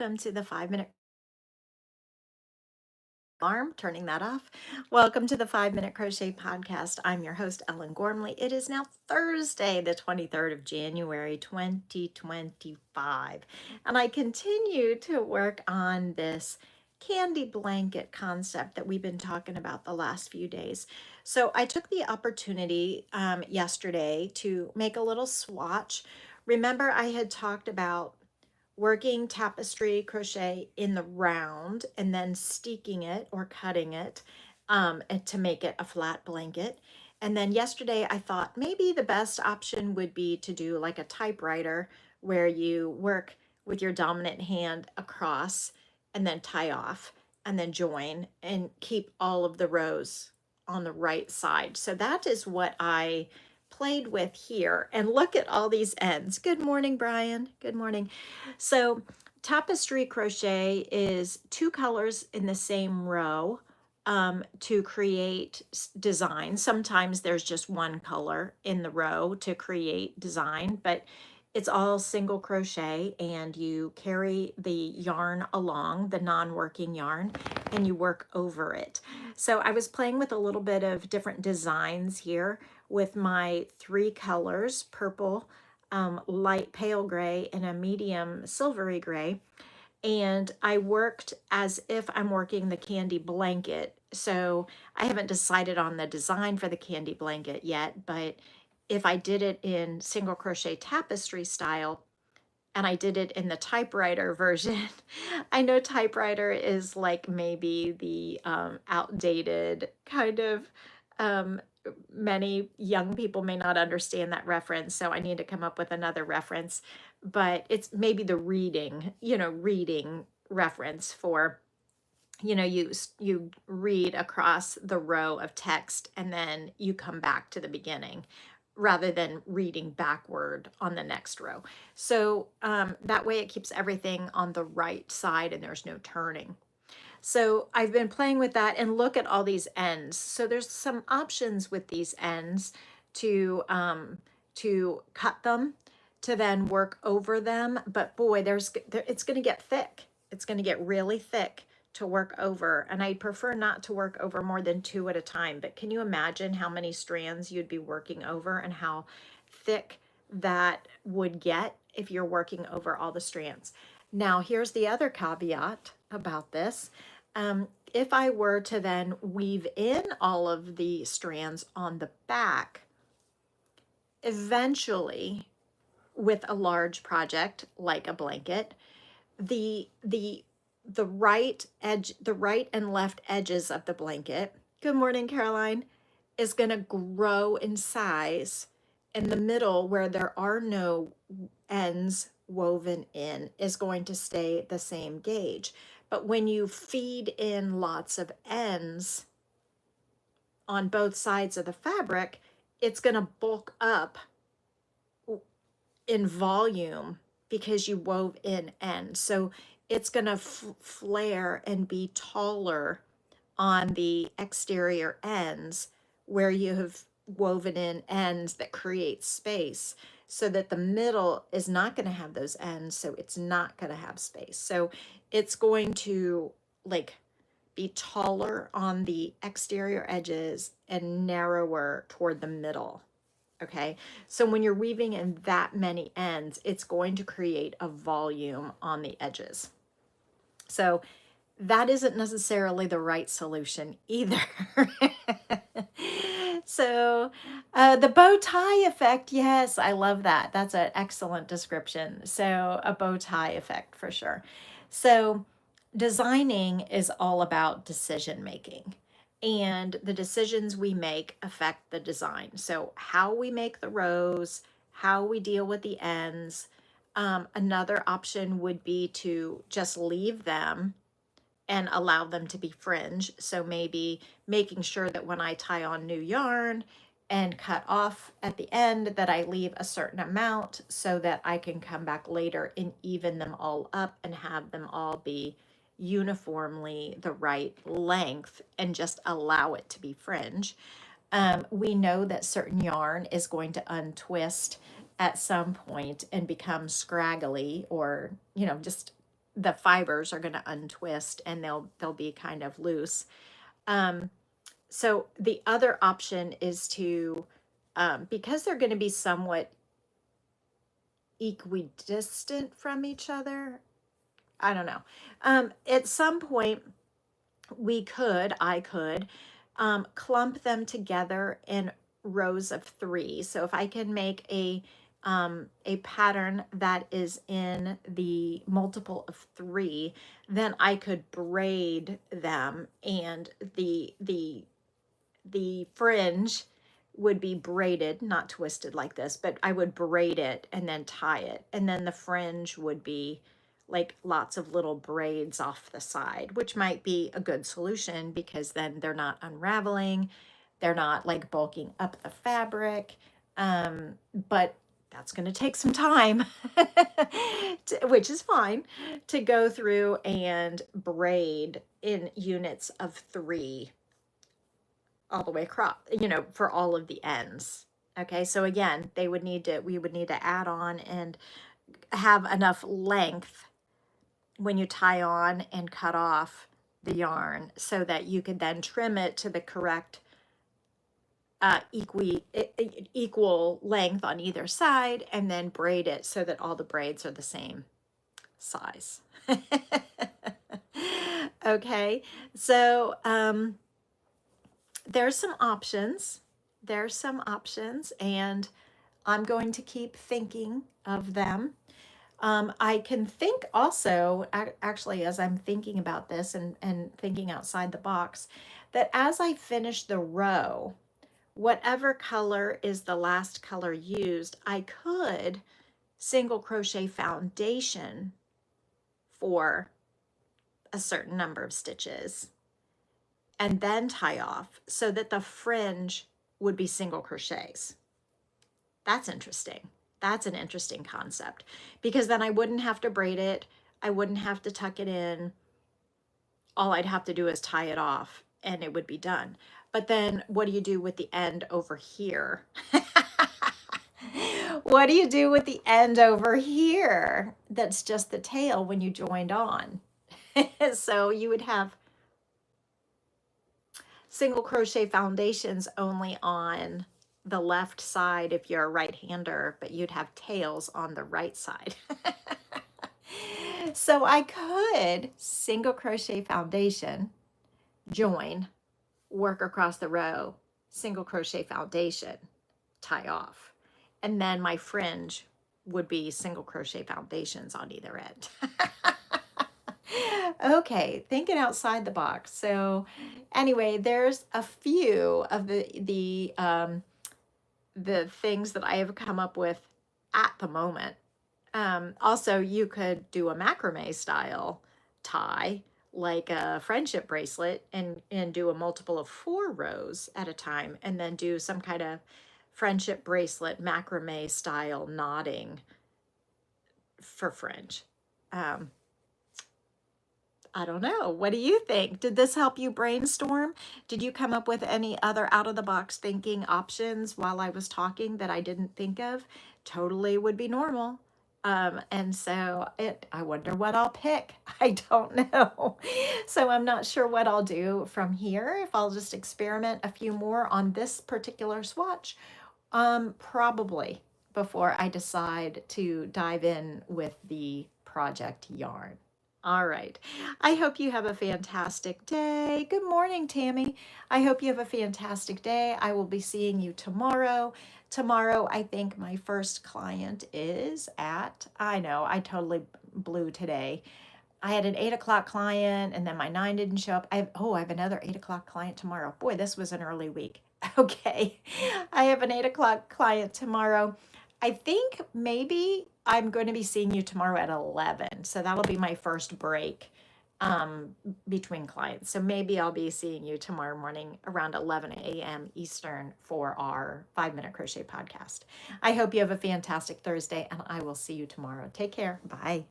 Welcome to the 5 minute alarm, turning that off. Welcome to the 5 Minute Crochet Podcast. I'm your host, Ellen Gormley. It is now Thursday, the 23rd of January, 2025. And I continue to work on this candy blanket concept that we've been talking about the last few days. So I took the opportunity yesterday to make a little swatch. Remember, I had talked about working tapestry crochet in the round and then steeking it or cutting it and to make it a flat blanket. And then yesterday I thought maybe the best option would be to do like a typewriter where you work with your dominant hand across and then tie off and then join and keep all of the rows on the right side. So that is what I played with here. And look at all these ends. Good morning, Brian. Good morning. So tapestry crochet is two colors in the same row to create design. Sometimes there's just one color in the row to create design, but it's all single crochet and you carry the yarn along, the non-working yarn, and you work over it. So I was playing with a little bit of different designs here with my three colors, purple, light pale gray, and a medium silvery gray. And I worked as if I'm working the candy blanket. So I haven't decided on the design for the candy blanket yet, but if I did it in single crochet tapestry style, and I did it in the typewriter version. I know typewriter is like maybe the outdated kind of, um, many young people may not understand that reference, so I need to come up with another reference. But it's maybe the reading reference for, you read across the row of text and then you come back to the beginning rather than reading backward on the next row. So that way it keeps everything on the right side and there's no turning. So I've been playing with that and look at all these ends. So there's some options with these ends to cut them, to then work over them. But boy, it's going to get thick. It's going to get really thick to work over. And I prefer not to work over more than two at a time. But can you imagine how many strands you'd be working over and how thick that would get if you're working over all the strands? Now, here's the other caveat about this. If I were to then weave in all of the strands on the back, eventually, with a large project like a blanket, the right edge, the right and left edges of the blanket, good morning, Caroline, is going to grow in size. In the middle, where there are no ends woven in, is going to stay the same gauge. But when you feed in lots of ends on both sides of the fabric, it's going to bulk up in volume because you wove in ends. So it's going to flare and be taller on the exterior ends where you have woven in ends that create space, so that the middle is not going to have those ends, so it's not going to have space. So it's going to like be taller on the exterior edges and narrower toward the middle. Okay, so when you're weaving in that many ends, it's going to create a volume on the edges. So that isn't necessarily the right solution either. So the bow tie effect, yes, I love that. That's an excellent description. So a bow tie effect for sure. So designing is all about decision making. And the decisions we make affect the design. So how we make the rows, how we deal with the ends. Another option would be to just leave them and allow them to be fringe. So maybe making sure that when I tie on new yarn and cut off at the end, that I leave a certain amount so that I can come back later and even them all up and have them all be uniformly the right length and just allow it to be fringe. We know that certain yarn is going to untwist at some point and become scraggly, or just the fibers are going to untwist and they'll be kind of loose. So the other option is to, because they're going to be somewhat equidistant from each other, I don't know. At some point, I could clump them together in rows of 3. So if I can make a pattern that is in the multiple of 3, then I could braid them, and the fringe would be braided, not twisted like this, but I would braid it and then tie it. And then the fringe would be like lots of little braids off the side, which might be a good solution because then they're not unraveling. They're not like bulking up the fabric. But that's going to take some time, which is fine, to go through and braid in units of 3 all the way across, for all of the ends. Okay, so again, we would need to add on and have enough length when you tie on and cut off the yarn so that you could then trim it to the correct equal length on either side, and then braid it so that all the braids are the same size. Okay, so there's some options. And I'm going to keep thinking of them. I can think also, actually, as I'm thinking about this and thinking outside the box, that as I finish the row, whatever color is the last color used, I could single crochet foundation for a certain number of stitches and then tie off so that the fringe would be single crochets. That's interesting. That's an interesting concept, because then I wouldn't have to braid it. I wouldn't have to tuck it in. All I'd have to do is tie it off and it would be done. But then what do you do with the end over here? What do you do with the end over here? That's just the tail when you joined on. So you would have single crochet foundations only on the left side if you're a right-hander, but you'd have tails on the right side. So I could single crochet foundation, join, work across the row, single crochet foundation, tie off, and then my fringe would be single crochet foundations on either end. Okay, thinking outside the box. So anyway, there's a few of the things that I have come up with at the moment. Also, you could do a macrame style tie, like a friendship bracelet, and do a multiple of 4 rows at a time, and then do some kind of friendship bracelet macrame style knotting for fringe. I don't know. What do you think? Did this help you brainstorm? Did you come up with any other out-of-the-box thinking options while I was talking that I didn't think of? Totally would be normal. And so I wonder what I'll pick. I don't know. So I'm not sure what I'll do from here. If I'll just experiment a few more on this particular swatch, probably before I decide to dive in with the project yarn. All right. I hope you have a fantastic day. Good morning, Tammy. I hope you have a fantastic day. I will be seeing you tomorrow. Tomorrow, I think my first client is at, I know, I totally blew today. I had an 8 o'clock client and then my 9 didn't show up. I have another 8 o'clock client tomorrow. Boy, this was an early week. Okay. I have an 8 o'clock client tomorrow. I think maybe I'm going to be seeing you tomorrow at 11. So that'll be my first break between clients. So maybe I'll be seeing you tomorrow morning around 11 a.m. Eastern for our 5-Minute Crochet podcast. I hope you have a fantastic Thursday, and I will see you tomorrow. Take care. Bye.